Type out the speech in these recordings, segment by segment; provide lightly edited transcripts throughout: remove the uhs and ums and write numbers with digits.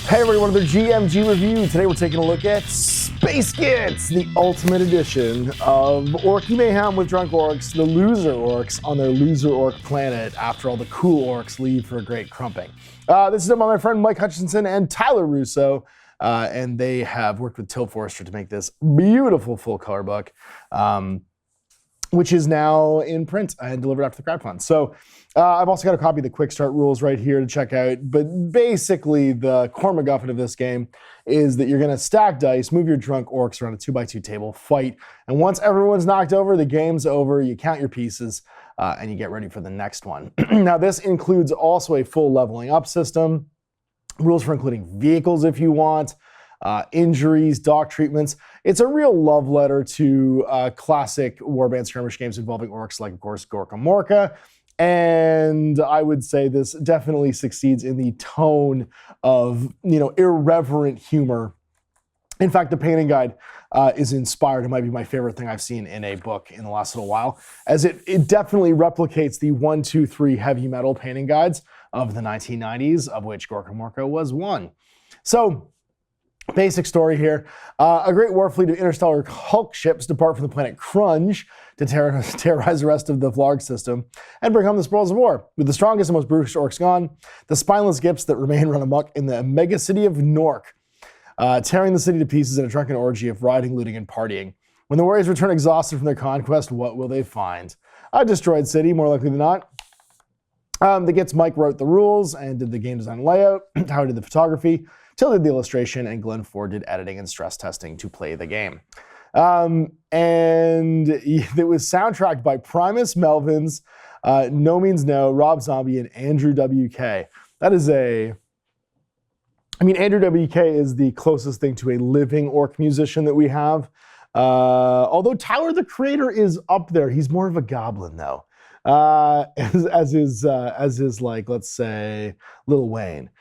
Hey everybody, welcome to GMG Review. Today we're taking a look at Space Gits, the ultimate edition of Orky Mayhem with drunk orcs, the loser orcs on their loser orc planet after all the cool orcs leave for a great crumping. This is done by my friend Mike Hutchinson and Tyler Russo, and they have worked with Till Forrester to make this beautiful full color book, which is now in print and delivered after the crowdfund. So I've also got a copy of the quick start rules right here to check out. But basically, the core MacGuffin of this game is that you're going to stack dice, move your drunk orcs around a 2x2 table, fight. And once everyone's knocked over, the game's over. You count your pieces and you get ready for the next one. Now, this includes also a full leveling up system, rules for including vehicles if you want, injuries, dock treatments. It's a real love letter to classic warband skirmish games involving orcs, like, of course, Gorka Morka. And I would say this definitely succeeds in the tone of, irreverent humor. In fact, the painting guide is inspired. It might be my favorite thing I've seen in a book in the last little while, as it definitely replicates the 1, 2, 3 heavy metal painting guides of the 1990s, of which Gorka Morka was one. So, basic story here. A great war fleet of interstellar Hulk ships depart from the planet Crunge to terrorize the rest of the Vlarg system and bring home the spoils of war. With the strongest and most brutish orcs gone, the spineless Gips that remain run amok in the mega city of Nork, tearing the city to pieces in a drunken orgy of rioting, looting, and partying. When the warriors return exhausted from their conquest, what will they find? A destroyed city, more likely than not. The Gits Mike wrote the rules and did the game design layout. Howard did the photography. Till did the illustration, and Glenn Ford did editing and stress testing to play the game. And it was soundtracked by Primus Melvins, No Means No, Rob Zombie, and Andrew WK. That is Andrew WK is the closest thing to a living orc musician that we have. Although Tyler, the creator, is up there. He's more of a goblin, though. As is like, let's say, Lil Wayne.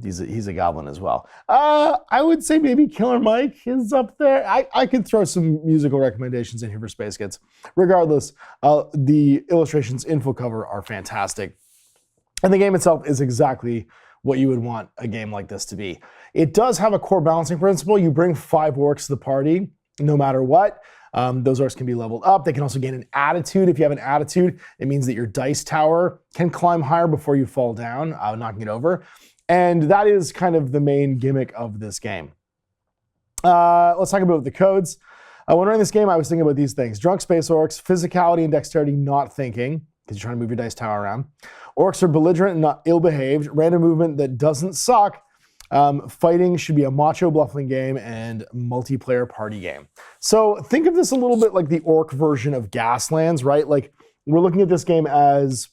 He's a goblin as well. I would say maybe Killer Mike is up there. I could throw some musical recommendations in here for Space Gits. Regardless, the illustrations, info cover are fantastic. And the game itself is exactly what you would want a game like this to be. It does have a core balancing principle. You bring 5 orcs to the party, no matter what. Those orcs can be leveled up. They can also gain an attitude. If you have an attitude, it means that your dice tower can climb higher before you fall down, knocking it over. And that is kind of the main gimmick of this game. Let's talk about the codes. When running this game, I was thinking about these things. Drunk Space Orcs, physicality and dexterity not thinking, because you're trying to move your dice tower around. Orcs are belligerent and not ill-behaved. Random movement that doesn't suck. Fighting should be a macho bluffing game and multiplayer party game. So think of this a little bit like the orc version of Gaslands, right? Like, we're looking at this game as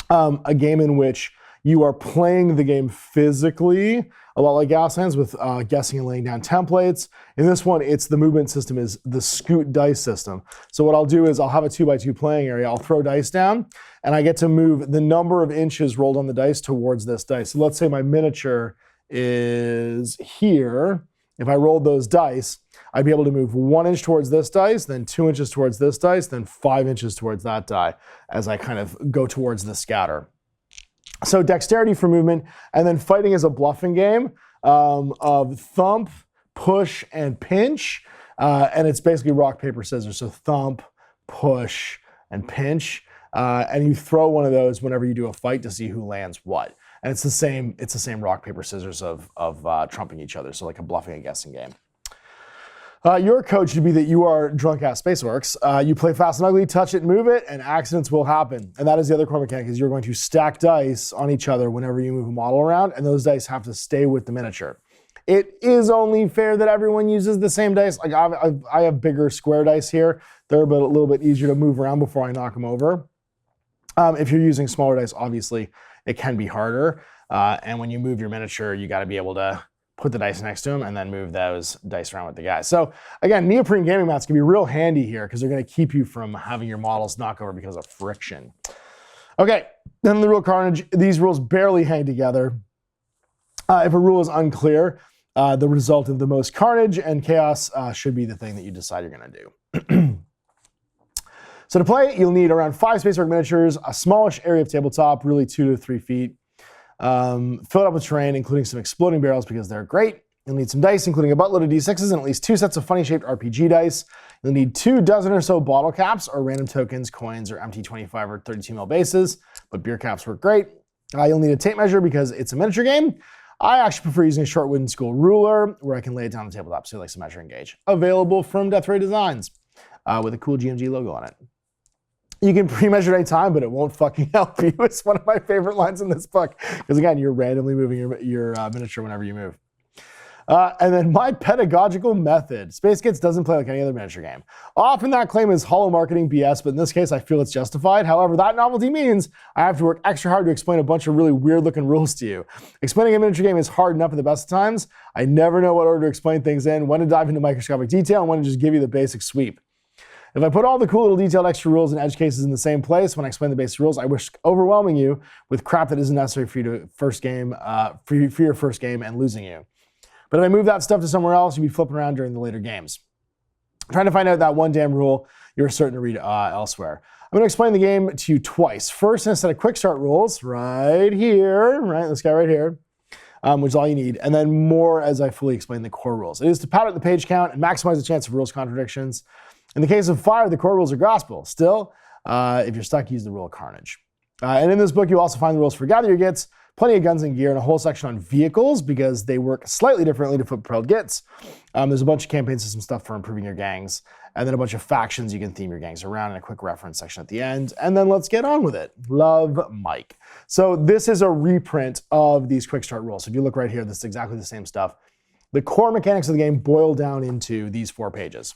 a game in which you are playing the game physically, a lot like Gaslands, with guessing and laying down templates. In this one, it's the movement system is the scoot dice system. So what I'll do is I'll have a 2x2 playing area. I'll throw dice down, and I get to move the number of inches rolled on the dice towards this dice. So let's say my miniature is here. If I rolled those dice, I'd be able to move 1 inch towards this dice, then 2 inches towards this dice, then 5 inches towards that die as I kind of go towards the scatter. So dexterity for movement, and then fighting is a bluffing game of thump, push, and pinch. And it's basically rock, paper, scissors. So thump, push, and pinch. And you throw one of those whenever you do a fight to see who lands what. And it's the same rock, paper, scissors of trumping each other. So like a bluffing and guessing game. Your code should be that you are drunk-ass Space Orcs. You play fast and ugly, touch it and move it, and accidents will happen. And that is the other core mechanic, is you're going to stack dice on each other whenever you move a model around, and those dice have to stay with the miniature. It is only fair that everyone uses the same dice. Like I have bigger square dice here. They're a little bit easier to move around before I knock them over. If you're using smaller dice, obviously, it can be harder. And when you move your miniature, you got to be able to put the dice next to them and then move those dice around with the guys. So again, neoprene gaming mats can be real handy here because they're going to keep you from having your models knock over because of friction. Okay, then the rule Carnage. These rules barely hang together. If a rule is unclear, the result of the most carnage and chaos should be the thing that you decide you're going to do. So to play, you'll need around 5 Space Orc miniatures, a smallish area of tabletop, really 2 to 3 feet. Fill it up with terrain, including some exploding barrels because they're great. You'll need some dice, including a buttload of D6s and at least 2 sets of funny-shaped RPG dice. You'll need 2 dozen or so bottle caps or random tokens, coins, or empty 25 or 32 ml bases, but beer caps work great. You'll need a tape measure because it's a miniature game. I actually prefer using a short wooden school ruler where I can lay it down on the tabletop, so like some measuring gauge. Available from Death Ray Designs with a cool GMG logo on it. You can pre-measure at any time, but it won't fucking help you. It's one of my favorite lines in this book because again, you're randomly moving your miniature whenever you move. And then my pedagogical method. Space GITS doesn't play like any other miniature game. Often that claim is hollow marketing BS, but in this case I feel it's justified. However, that novelty means I have to work extra hard to explain a bunch of really weird looking rules to you. Explaining a miniature game is hard enough at the best of times. I never know what order to explain things in, when to dive into microscopic detail, and when to just give you the basic sweep. If I put all the cool little detailed extra rules and edge cases in the same place when I explain the basic rules, I risk overwhelming you with crap that isn't necessary for you to for your first game and losing you. But if I move that stuff to somewhere else, you'll be flipping around during the later games. Trying to find out that one damn rule you're certain to read elsewhere. I'm going to explain the game to you twice. First, in a set of quick start rules right here, right, this guy right here, which is all you need, and then more as I fully explain the core rules. It is to pad out the page count and maximize the chance of rules contradictions. In the case of fire, the core rules are gospel. Still, if you're stuck, use the rule of Carnage. And in this book, you also find the rules for Gather Your Gits, plenty of guns and gear, and a whole section on vehicles because they work slightly differently to foot-propelled Gits. There's a bunch of campaign system stuff for improving your gangs, and then a bunch of factions you can theme your gangs around, and a quick reference section at the end. And then let's get on with it. Love, Mike. So this is a reprint of these quick start rules. So if you look right here, this is exactly the same stuff. The core mechanics of the game boil down into these 4 pages.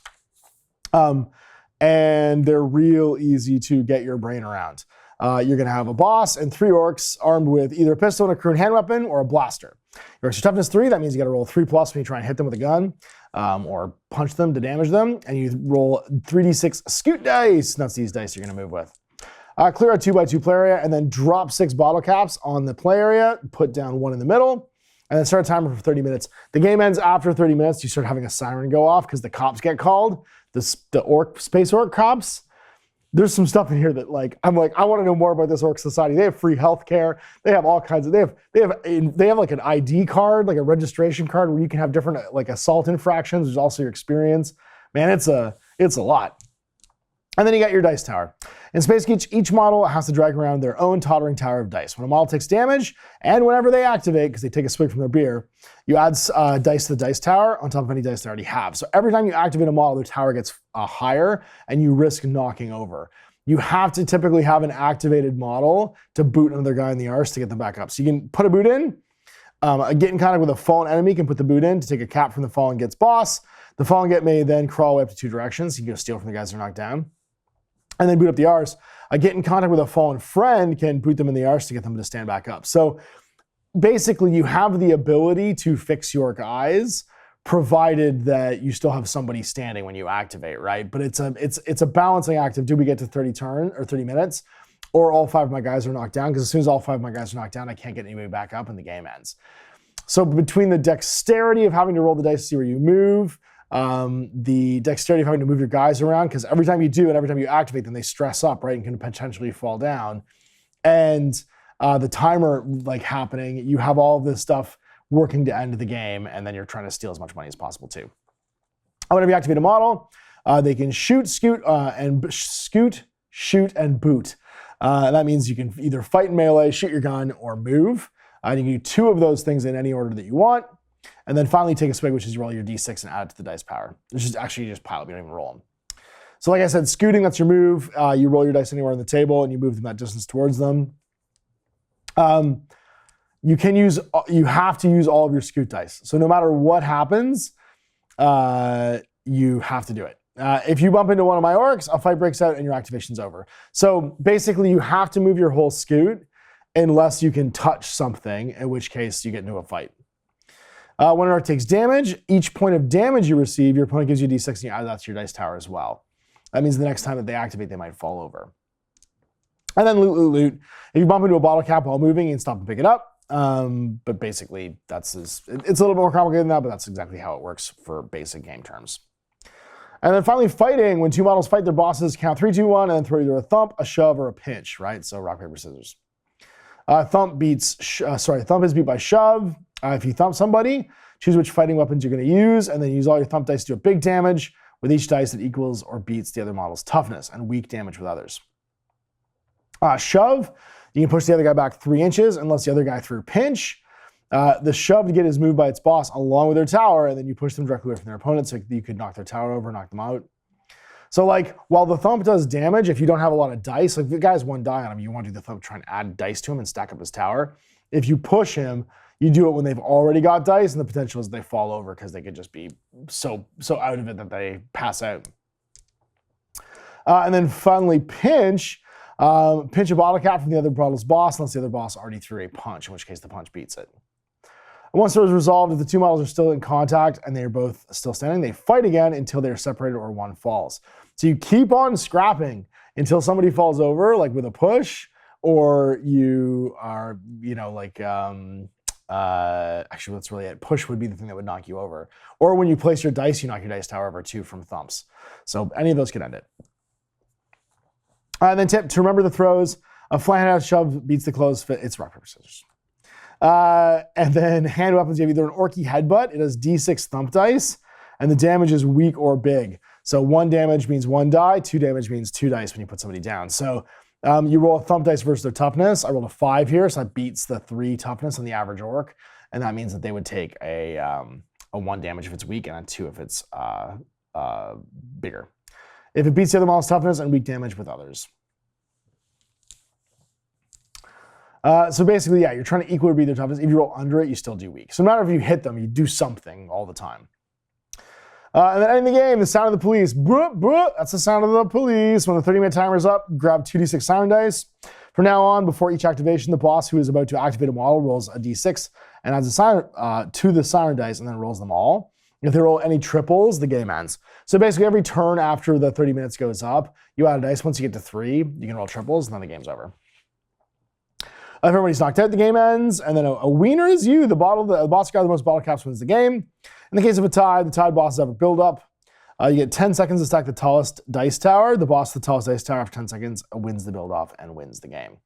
And they're real easy to get your brain around. You're going to have a boss and 3 orcs armed with either a pistol and a crude hand weapon or a blaster. Your orcs are toughness 3. That means you got to roll 3+ when you try and hit them with a gun or punch them to damage them. And you roll 3d6 scoot dice. That's these dice you're going to move with. Clear a 2x2 play area and then drop 6 bottle caps on the play area. Put down 1 in the middle. And then start a timer for 30 minutes. The game ends after 30 minutes. You start having a siren go off because the cops get called. The Space Orc cops. There's some stuff in here that I'm like, I want to know more about this orc society. They have free healthcare. They have all kinds of, they have like an ID card, like a registration card where you can have different like assault infractions. There's also your experience. Man, it's a lot. And then you got your dice tower. In Space GITS, each model has to drag around their own tottering tower of dice. When a model takes damage, and whenever they activate, because they take a swig from their beer, you add dice to the dice tower on top of any dice they already have. So every time you activate a model, their tower gets higher, and you risk knocking over. You have to typically have an activated model to boot another guy in the arse to get them back up. So you can put a boot in, get in contact with a fallen enemy, can put the boot in to take a cap from the fallen Git's boss. The fallen Git may then crawl away up to 2 directions. You can go steal from the guys that are knocked down. And then boot up the arse. Get in contact with a fallen friend can boot them in the arse to get them to stand back up. So basically you have the ability to fix your guys provided that you still have somebody standing when you activate, right? But it's a balancing act of do we get to 30 minutes or all 5 of my guys are knocked down, because as soon as all 5 of my guys are knocked down, I can't get anybody back up and the game ends. So between the dexterity of having to roll the dice to see where you move, the dexterity of having to move your guys around, because every time you do and every time you activate them, they stress up, right, and can potentially fall down. And the timer happening, you have all of this stuff working to end the game, and then you're trying to steal as much money as possible too. Whenever you activate a model, they can shoot, shoot, and boot. That means you can either fight in melee, shoot your gun, or move. You can do 2 of those things in any order that you want. And then finally take a swig, which is you roll your d6 and add it to the dice power. Which is actually you just pile up, you don't even roll them. So like I said, scooting, that's your move. You roll your dice anywhere on the table and you move them that distance towards them. You have to use all of your scoot dice. So no matter what happens, you have to do it. If you bump into one of my orcs, a fight breaks out and your activation's over. So basically you have to move your whole scoot unless you can touch something, in which case you get into a fight. When an orc takes damage, each point of damage you receive, your opponent gives you d6 and you add that to your dice tower as well. That means the next time that they activate, they might fall over. And then loot, loot, loot. If you bump into a bottle cap while moving, you can stop and pick it up. But basically, it's a little bit more complicated than that, but that's exactly how it works for basic game terms. And then finally, fighting. When 2 models fight their bosses, count 3, 2, 1, and then throw either a thump, a shove, or a pinch, right? So rock, paper, scissors. Thump is beat by shove. If you thump somebody, choose which fighting weapons you're going to use, and then use all your thump dice to do a big damage with each dice that equals or beats the other model's toughness, and weak damage with others. Shove, you can push the other guy back 3 inches unless the other guy threw pinch. The shove to get is moved by its boss along with their tower, and then you push them directly away from their opponent so you could knock their tower over, knock them out. So like, while the thump does damage, if you don't have a lot of dice, like if the guy has 1 die on him, you want to do the thump, try and add dice to him and stack up his tower. If you push him, you do it when they've already got dice, and the potential is they fall over because they could just be so out of it that they pass out. And then finally, pinch. Pinch a bottle cap from the other bottle's boss unless the other boss already threw a punch, in which case the punch beats it. And once it is resolved, if the 2 models are still in contact and they are both still standing, they fight again until they are separated or one falls. So you keep on scrapping until somebody falls over, like with a push, or you are, actually that's really it. Push would be the thing that would knock you over. Or when you place your dice, you knock your dice tower over too from thumps. So any of those could end it. And then tip to remember the throws. A flat out shove beats the closed fit. It's rock, paper, scissors. And then hand weapons, you have either an Orky headbutt. It has D6 thump dice, and the damage is weak or big. So 1 damage means 1 die, 2 damage means 2 dice when you put somebody down. So you roll a thump dice versus their toughness. I rolled a 5 here, so that beats the 3 toughness on the average orc, and that means that they would take a 1 damage if it's weak and a 2 if it's bigger. If it beats the other model's toughness, and weak damage with others. So basically, yeah, you're trying to equal or beat their toughness. If you roll under it, you still do weak. So no matter if you hit them, you do something all the time. And then ending the game, the sound of the police. Bruh, bruh, that's the sound of the police. When the 30-minute timer is up, grab 2d6 siren dice. From now on, before each activation, the boss who is about to activate a model rolls a d6 and adds a siren to the siren dice and then rolls them all. If they roll any triples, the game ends. So basically, every turn after the 30 minutes goes up, you add a dice. Once you get to 3, you can roll triples, and then the game's over. If everybody's knocked out, the game ends, and then a wiener is you. The boss who got the most bottle caps wins the game. In the case of a tie, the tied bosses have a build-up. You get 10 seconds to stack the tallest dice tower. The boss with the tallest dice tower after 10 seconds wins the build-off and wins the game.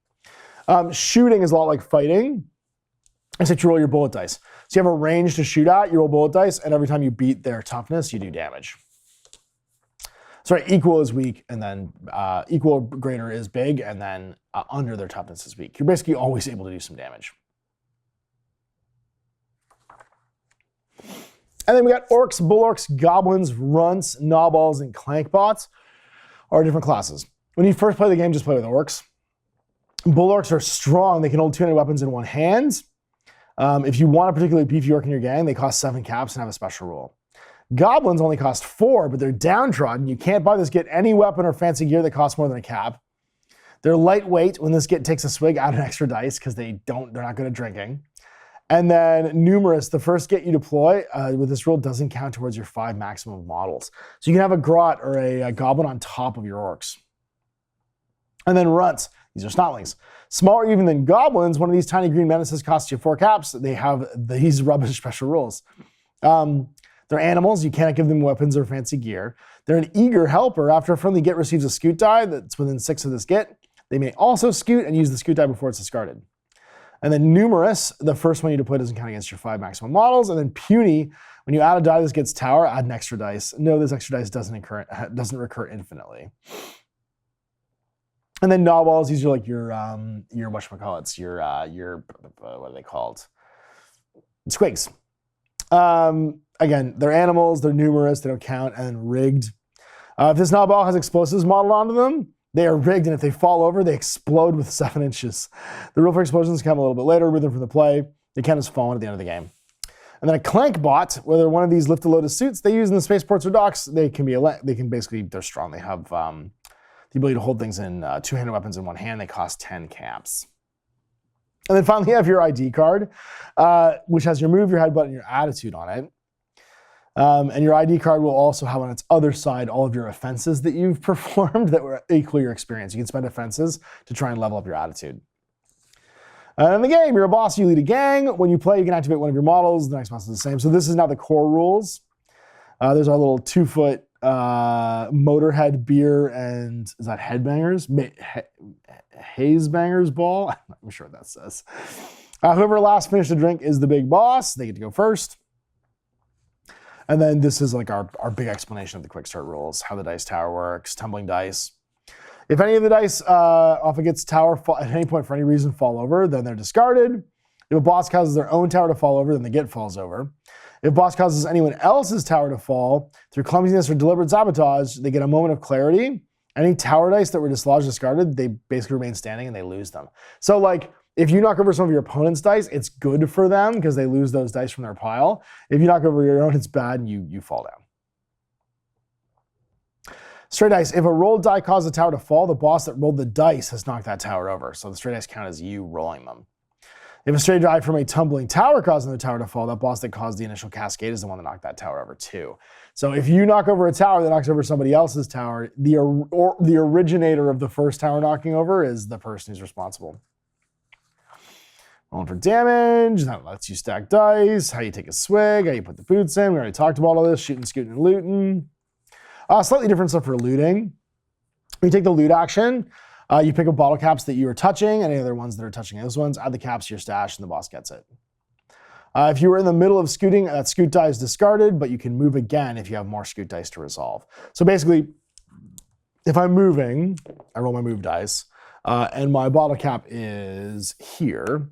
Shooting is a lot like fighting, except you roll your bullet dice. So you have a range to shoot at, you roll bullet dice, and every time you beat their toughness, you do damage. Sorry, equal is weak, and then equal or greater is big, and then under their toughness is weak. You're basically always able to do some damage. And then we got orcs, bullorcs, goblins, runts, gnawballs, and clankbots are different classes. When you first play the game, just play with orcs. Bullorcs are strong. They can hold 200 weapons in one hand. If you want a particularly beefy orc in your gang, they cost 7 caps and have a special rule. Goblins only cost 4, but they're downtrodden. You can't buy this get any weapon or fancy gear that costs more than a cap. They're lightweight. When this get takes a swig, add an extra dice because they're not good at drinking. And then numerous, the first get you deploy with this rule doesn't count towards your 5 maximum models. So you can have a grot or a goblin on top of your orcs. And then runts. These are snotlings. Smaller even than goblins, one of these tiny green menaces costs you 4 caps. They have these rubbish special rules. They're animals. You cannot give them weapons or fancy gear. They're an eager helper. After a friendly get receives a scoot die that's within 6 of this get, they may also scoot and use the scoot die before it's discarded. And then numerous, the first one you deploy doesn't count against your 5 maximum models. And then puny, when you add a die that gets tower, add an extra dice. No, this extra dice doesn't recur infinitely. And then gnawballs, these are like your whatchamacallits, your what are they called? Squigs. Again, they're animals, they're numerous, they don't count, and then rigged. If this gnawball has explosives modeled onto them, they are rigged, and if they fall over, they explode with 7 inches. The rule for explosions come a little bit later, remove them from the play. They count as fallen at the end of the game. And then a clank bot, whether one of these lift a load of suits they use in the spaceports or docks, they're strong. They have the ability to hold things in 2-handed weapons in one hand. They cost 10 caps. And then finally, you have your ID card, which has your move, your headbutt, and your attitude on it. And your ID card will also have on its other side all of your offenses that you've performed that were equal your experience. You can spend offenses to try and level up your attitude. In the game, you're a boss, you lead a gang. When you play, you can activate one of your models. The next boss is the same. So this is now the core rules. There's our little 2-foot Motorhead beer and is that Headbangers? Hazebangers ball? I'm not sure what that says. Whoever last finished the drink is the big boss. They get to go first. And then this is like our big explanation of the quick start rules, how the dice tower works, tumbling dice. If any of the dice off against tower at any point for any reason fall over, then they're discarded. If a boss causes their own tower to fall over, then the git falls over. If a boss causes anyone else's tower to fall through clumsiness or deliberate sabotage, they get a moment of clarity. Any tower dice that were dislodged or discarded, they basically remain standing and they lose them. So like, if you knock over some of your opponent's dice, it's good for them because they lose those dice from their pile. If you knock over your own, it's bad and you fall down. Straight dice. If a rolled die causes a tower to fall, the boss that rolled the dice has knocked that tower over. So the straight dice count as you rolling them. If a straight die from a tumbling tower causing the tower to fall, that boss that caused the initial cascade is the one that knocked that tower over too. So if you knock over a tower that knocks over somebody else's tower, the originator of the first tower knocking over is the person who's responsible. Rolling for damage, that lets you stack dice, how you take a swig, how you put the boots in. We already talked about all this, shooting, scooting, and looting. Slightly different stuff for looting. When you take the loot action, you pick up bottle caps that you are touching, any other ones that are touching those ones, add the caps to your stash, and the boss gets it. If you were in the middle of scooting, that scoot die is discarded, but you can move again if you have more scoot dice to resolve. So basically, if I'm moving, I roll my move dice, and my bottle cap is here,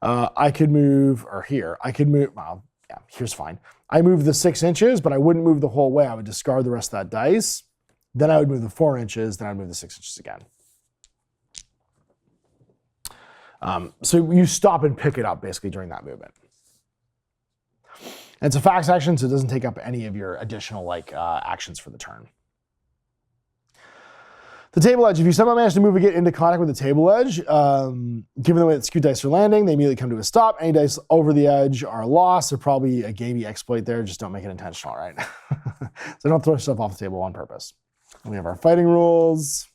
I could move, or here, I could move, well, yeah, here's fine. I move the 6 inches, but I wouldn't move the whole way. I would discard the rest of that dice. Then I would move the 4 inches, then I'd move the 6 inches again. So you stop and pick it up basically during that movement. And it's a fast action, so it doesn't take up any of your additional actions for the turn. The table edge, if you somehow manage to move a git into contact with the table edge, given the way that scoot dice are landing, they immediately come to a stop. Any dice over the edge are lost. They're probably a gamey exploit there, just don't make it intentional, right? So don't throw stuff off the table on purpose. And we have our fighting rules.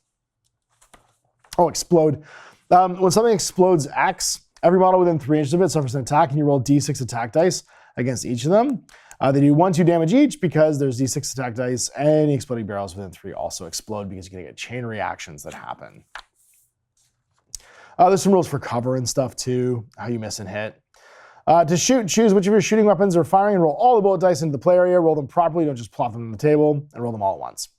Oh, explode. When something explodes X, every model within 3 inches of it suffers an attack, and you roll D6 attack dice against each of them. They do 1-2 damage each because there's D6 attack dice, and any exploding barrels within 3 also explode because you're gonna get chain reactions that happen. There's some rules for cover and stuff too, how you miss and hit. To shoot, choose which of your shooting weapons are firing and roll all the bullet dice into the play area. Roll them properly, don't just plop them on the table, and roll them all at once.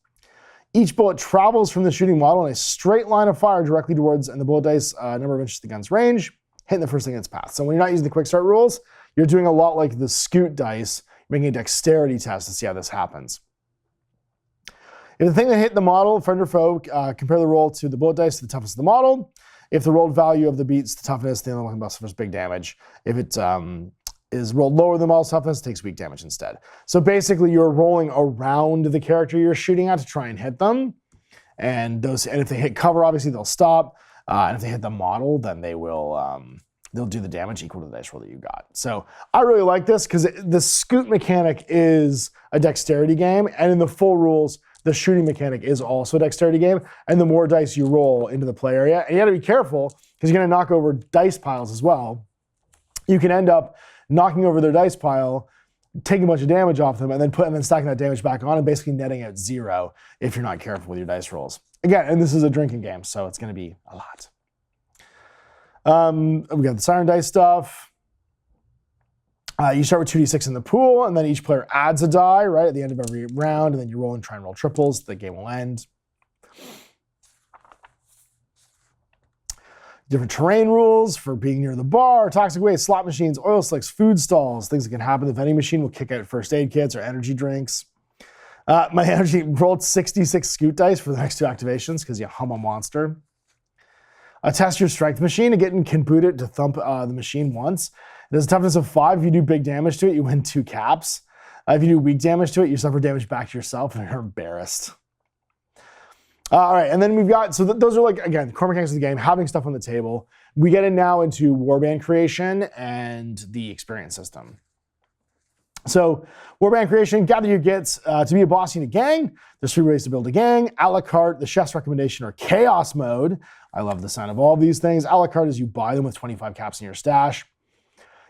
Each bullet travels from the shooting model in a straight line of fire directly towards, and the bullet dice, number of inches to the gun's range, hitting the first thing that's passed. So when you're not using the quick start rules, you're doing a lot like the scoot dice, making a dexterity test to see how this happens. If the thing that hit the model, friend or foe, compare the roll to the bullet dice to the toughness of the model. If the rolled value of the beats the toughness, the other one suffers big damage. If it is rolled lower than the model's toughness, it takes weak damage instead. So basically you're rolling around the character you're shooting at to try and hit them. And if they hit cover, obviously they'll stop. And if they hit the model, then they will, they'll do the damage equal to the dice roll that you got. So I really like this because the scoot mechanic is a dexterity game, and in the full rules, the shooting mechanic is also a dexterity game, and the more dice you roll into the play area, and you gotta be careful because you're gonna knock over dice piles as well. You can end up knocking over their dice pile, taking a bunch of damage off them, and then stacking that damage back on and basically netting out 0 if you're not careful with your dice rolls. Again, and this is a drinking game, so it's gonna be a lot. We got the siren dice stuff. You start with 2d6 in the pool, and then each player adds a die, right, at the end of every round, and then you roll and try and roll triples. The game will end. Different terrain rules for being near the bar, toxic waste, slot machines, oil slicks, food stalls, things that can happen. The vending machine will kick out first aid kits or energy drinks. My energy rolled 66 scoot dice for the next 2 activations because you hum a monster. Test your strength machine. Again, can boot it to thump the machine once. It has a toughness of 5. If you do big damage to it, you win 2 caps. If you do weak damage to it, you suffer damage back to yourself and you're embarrassed. All right, and then we've got, so those are like, again, the core mechanics of the game, having stuff on the table. We get in now into warband creation and the experience system. So warband creation, gather your gits. To be a boss, you need a gang. There's 3 ways to build a gang. A la carte, the chef's recommendation, or chaos mode. I love the sound of all of these things. A la carte is you buy them with 25 caps in your stash.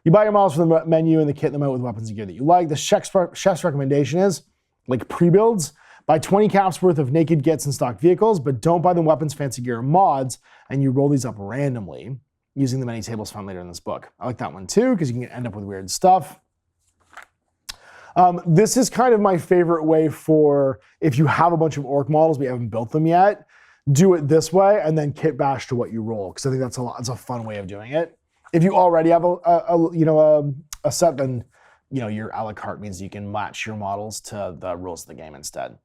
You buy your models from the menu and they kit them out with weapons and gear that you like. The chef's recommendation is like pre-builds, Buy 20 caps worth of naked gits and stock vehicles, but don't buy them weapons, fancy gear, or mods, and you roll these up randomly using the many tables found later in this book. I like that one too, because you can end up with weird stuff. This is kind of my favorite way for if you have a bunch of orc models but you haven't built them yet, do it this way and then kit bash to what you roll, because I think that's a fun way of doing it. If you already have a set, then your a la carte means you can match your models to the rules of the game instead.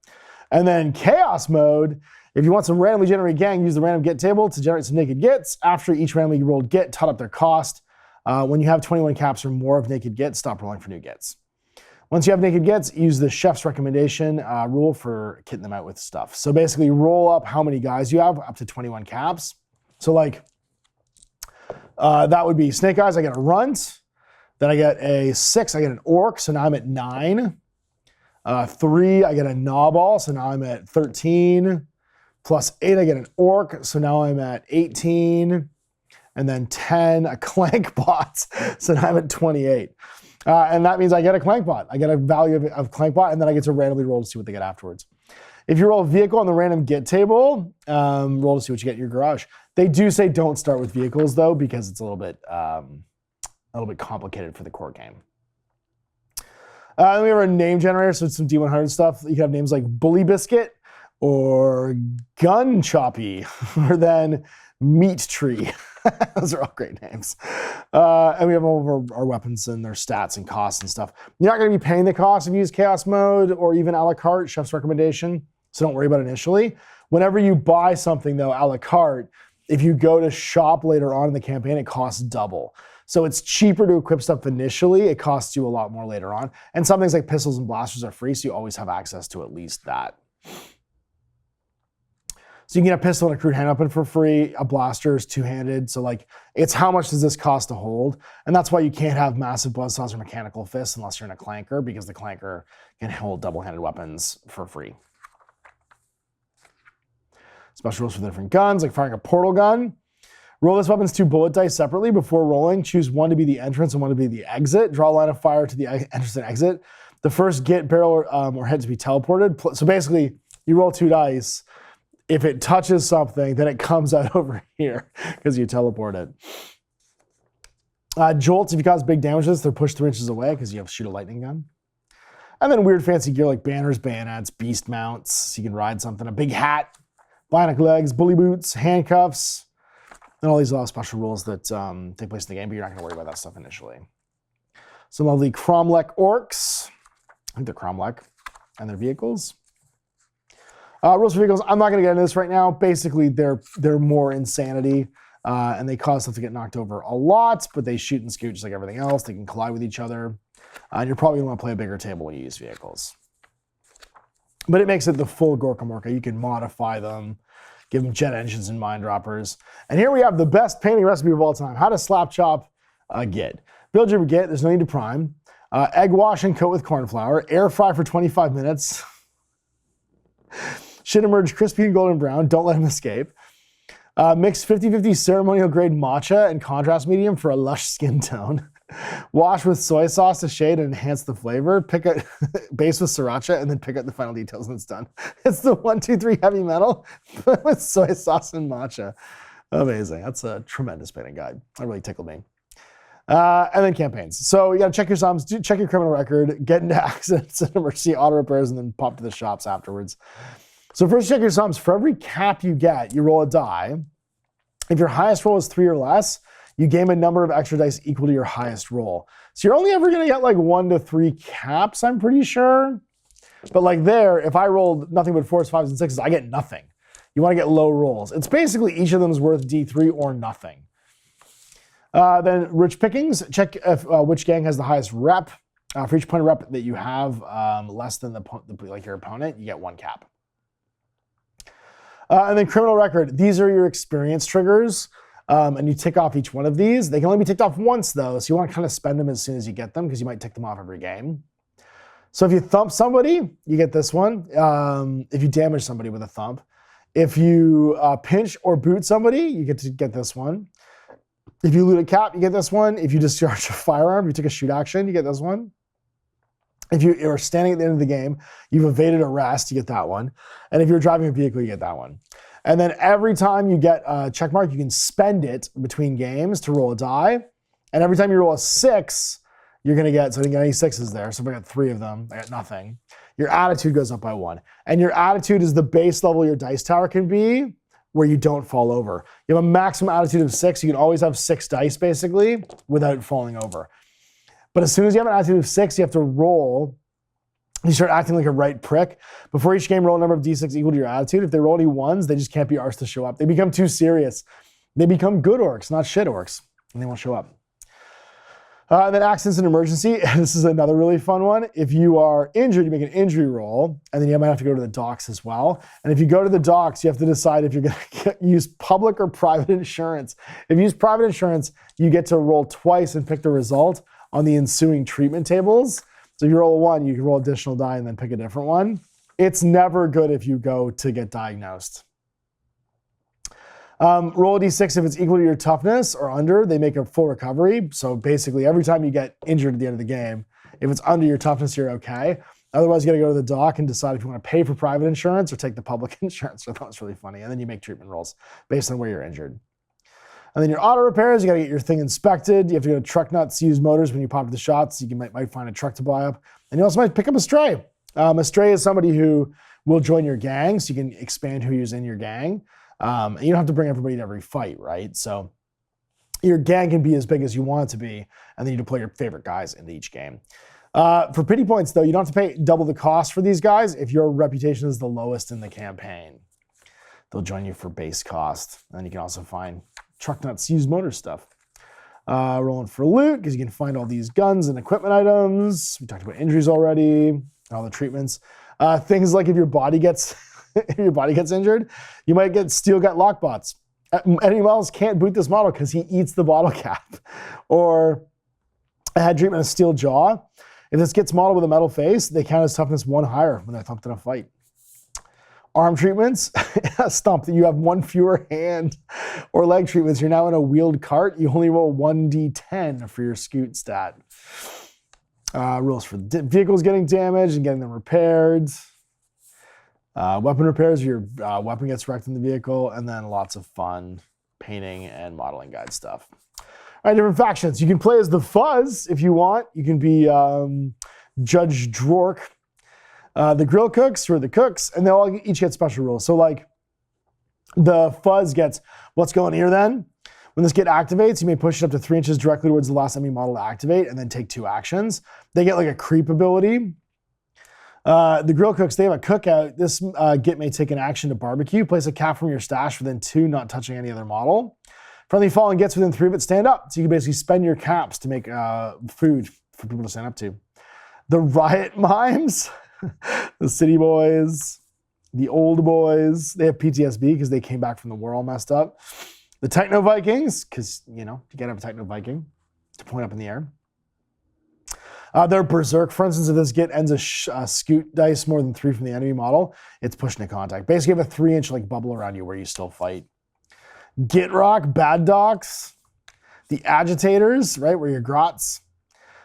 And then chaos mode, if you want some randomly generated gang, use the random git table to generate some naked gits. After each randomly rolled git, tot up their cost. When you have 21 caps or more of naked gits, stop rolling for new gits. Once you have naked gits, use the chef's recommendation rule for kitting them out with stuff. So basically roll up how many guys you have up to 21 caps. So like that would be snake eyes, I get a runt. Then I get a 6, I get an orc, so now I'm at 9. 3, I get a gnawball, so now I'm at 13. Plus 8, I get an orc, so now I'm at 18. And then 10, a clank bot, so now I'm at 28. And that means I get a clank bot. I get a value of clank bot, and then I get to randomly roll to see what they get afterwards. If you roll a vehicle on the random git table, roll to see what you get in your garage. They do say don't start with vehicles though, because it's a little bit complicated for the core game. Then we have our name generator, so it's some D100 stuff. You can have names like Bully Biscuit or Gun Choppy, or then Meat Tree. Those are all great names. And we have all of our weapons and their stats and costs and stuff. You're not going to be paying the cost if you use chaos mode or even a la carte, chef's recommendation, so don't worry about it initially. Whenever you buy something though, a la carte, if you go to shop later on in the campaign, it costs double. So it's cheaper to equip stuff initially. It costs you a lot more later on. And some things like pistols and blasters are free, so you always have access to at least that. So you can get a pistol and a crude hand weapon for free. A blaster is two-handed. So like, it's how much does this cost to hold? And that's why you can't have massive bloodsaws or mechanical fists unless you're in a clanker, because the clanker can hold double-handed weapons for free. Special rules for different guns, like firing a portal gun. Roll this weapon's 2 bullet dice separately before rolling. Choose one to be the entrance and one to be the exit. Draw a line of fire to the entrance and exit. The first git, barrel, or head to be teleported. So basically, you roll 2 dice. If it touches something, then it comes out over here because you teleport it. Jolts, if you cause big damage to this, they're pushed 3 inches away because you have shoot a lightning gun. And then weird fancy gear like banners, bayonets, beast mounts, so you can ride something. A big hat, bionic legs, bully boots, handcuffs, and all these special rules that take place in the game, but you're not going to worry about that stuff initially. Some lovely Cromlech orcs. I think they're Cromlech, and their vehicles. Rules for vehicles, I'm not going to get into this right now. Basically, they're more insanity, and they cause stuff to get knocked over a lot, but they shoot and scoot just like everything else. They can collide with each other, and you're probably going to want to play a bigger table when you use vehicles. But it makes it the full Gorka Morka. You can modify them, give them jet engines and mine droppers. And here we have the best painting recipe of all time. How to slap chop a git. Build your git, there's no need to prime. Egg wash and coat with corn flour. Air fry for 25 minutes. Should emerge crispy and golden brown. Don't let them escape. Mix 50-50 ceremonial grade matcha and contrast medium for a lush skin tone. Wash with soy sauce to shade and enhance the flavor. Pick a base with sriracha and then pick out the final details when it's done. It's the 1, 2, 3 heavy metal with soy sauce and matcha. Amazing. That's a tremendous painting guide. That really tickled me. And then campaigns. So you got to check your sums, check your criminal record, get into accidents and emergency auto repairs, and then pop to the shops afterwards. So first check your sums. For every cap you get, you roll a die. If your highest roll is 3 or less, you gain a number of extra dice equal to your highest roll. So you're only ever going to get like 1 to 3 caps, I'm pretty sure. But like there, if I rolled nothing but 4s, 5s, and 6s, I get nothing. You want to get low rolls. It's basically each of them is worth D3 or nothing. Then rich pickings, check if, which gang has the highest rep. For each point of rep that you have less than like your opponent, you get 1 cap. And then criminal record, these are your experience triggers. And you tick off each one of these. They can only be ticked off once though, so you want to kind of spend them as soon as you get them because you might tick them off every game. So if you thump somebody, you get this one. If you damage somebody with a thump. If you pinch or boot somebody, you get to get this one. If you loot a cap, you get this one. If you discharge a firearm, you take a shoot action, you get this one. If you are standing at the end of the game, you've evaded arrest, you get that one. And if you're driving a vehicle, you get that one. And then every time you get a check mark, you can spend it between games to roll a die. And every time you roll a 6, you're going to get, so I didn't get any 6s there. So if I got 3 of them, I got nothing. Your attitude goes up by 1. And your attitude is the base level your dice tower can be where you don't fall over. You have a maximum attitude of 6. You can always have 6 dice basically without falling over. But as soon as you have an attitude of 6, you have to roll. You start acting like a right prick. Before each game, roll a number of d6 equal to your attitude. If they roll any 1s, they just can't be arsed to show up. They become too serious. They become good orcs, not shit orcs, and they won't show up. And then accidents and emergency. This is another really fun one. If you are injured, you make an injury roll, and then you might have to go to the docks as well. And if you go to the docks, you have to decide if you're going to use public or private insurance. If you use private insurance, you get to roll twice and pick the result on the ensuing treatment tables. So if you roll a 1, you can roll additional die and then pick a different one. It's never good if you go to get diagnosed. Roll a d6 if it's equal to your toughness or under, they make a full recovery. So basically every time you get injured at the end of the game, if it's under your toughness, you're okay. Otherwise, you gotta go to the doc and decide if you wanna pay for private insurance or take the public insurance. So that was really funny. And then you make treatment rolls based on where you're injured. And then your auto repairs, you gotta get your thing inspected. You have to go to truck nuts, use motors when you pop the shots. You might find a truck to buy up. And you also might pick up a stray. A stray is somebody who will join your gang, so you can expand who's in your gang. And you don't have to bring everybody to every fight, right? So your gang can be as big as you want it to be, and then you deploy your favorite guys into each game. For pity points, though, you don't have to pay double the cost for these guys if your reputation is the lowest in the campaign. They'll join you for base cost. And you can also find truck nuts, use motor stuff. Rolling for loot, because you can find all these guns and equipment items. We talked about injuries already, all the treatments. Things like if your body gets injured, you might get steel gut lockbots. Enemy models can't boot this model because he eats the bottle cap. Or I had treatment of steel jaw. If this gets modeled with a metal face, they count as toughness 1 higher when they're thumped in a fight. Arm treatments, stump that you have 1 fewer hand or leg treatments. You're now in a wheeled cart. You only roll 1d10 for your scoot stat. Rules for vehicles getting damaged and getting them repaired. Weapon repairs, your weapon gets wrecked in the vehicle, and then lots of fun painting and modeling guide stuff. All right, different factions. You can play as the Fuzz if you want. You can be Judge Drork. The Grill Cooks, who are the cooks, and they'll all each get special rules. So like the Fuzz gets, what's going here then? When this kit activates, you may push it up to 3 inches directly towards the last enemy model to activate, and then take 2 actions. They get like a creep ability. The Grill Cooks, they have a cookout. This Git may take an action to barbecue. Place a cap from your stash within 2, not touching any other model. Friendly fallen Gits within 3 of it stand up. So you can basically spend your caps to make food for people to stand up to. The Riot Mimes, the City Boys, the Old Boys, they have PTSD because they came back from the war all messed up. The Techno Vikings, because, you know, you gotta have a Techno Viking to point up in the air. They're Berserk, for instance, if this Git ends a scoot dice more than 3 from the enemy model, it's pushed into contact. Basically, you have a 3-inch like bubble around you where you still fight. Git Rock, Bad Docs, the Agitators, right, where your grots.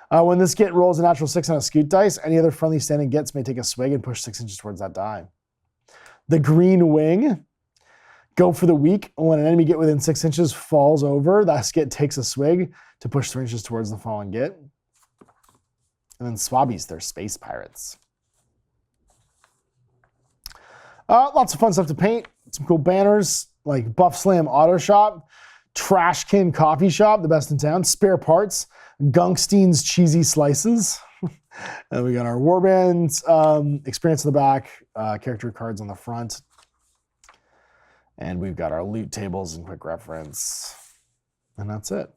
When this Git rolls a natural 6 on a scoot dice, any other friendly standing Gits may take a swig and push 6 inches towards that die. The Green Wing, go for the weak. When an enemy Git within 6 inches falls over, that Git takes a swig to push 3 inches towards the fallen Git. And then Swabbies, they're space pirates. Lots of fun stuff to paint. Some cool banners like Buff Slam Auto Shop, Trashkin Coffee Shop, the best in town, Spare Parts, Gunkstein's Cheesy Slices. And we got our warband experience in the back, character cards on the front. And we've got our loot tables and quick reference. And that's it.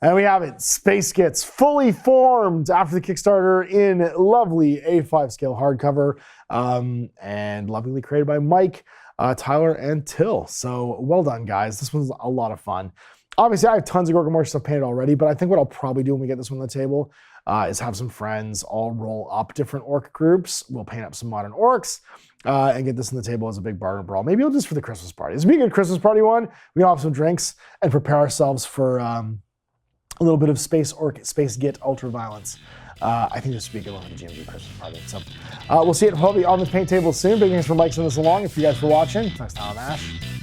And we have it, Space Gits, fully formed after the Kickstarter in lovely A5 scale hardcover, and lovingly created by Mike, Tyler, and Till. So well done, guys. This was a lot of fun. Obviously, I have tons of Gorgamorph stuff painted already, but I think what I'll probably do when we get this one on the table is have some friends all roll up different orc groups. We'll paint up some modern orcs and get this on the table as a big bargain brawl. Maybe I'll just for the Christmas party. This would be a good Christmas party one. We can have some drinks and prepare ourselves for a little bit of Space Orc, Space Git Ultraviolence. I think this would be a good one for the GMG Christmas party. So we'll see it probably on the paint table soon. Big thanks for Mike sending this along. If you guys for watching, next time, Ash.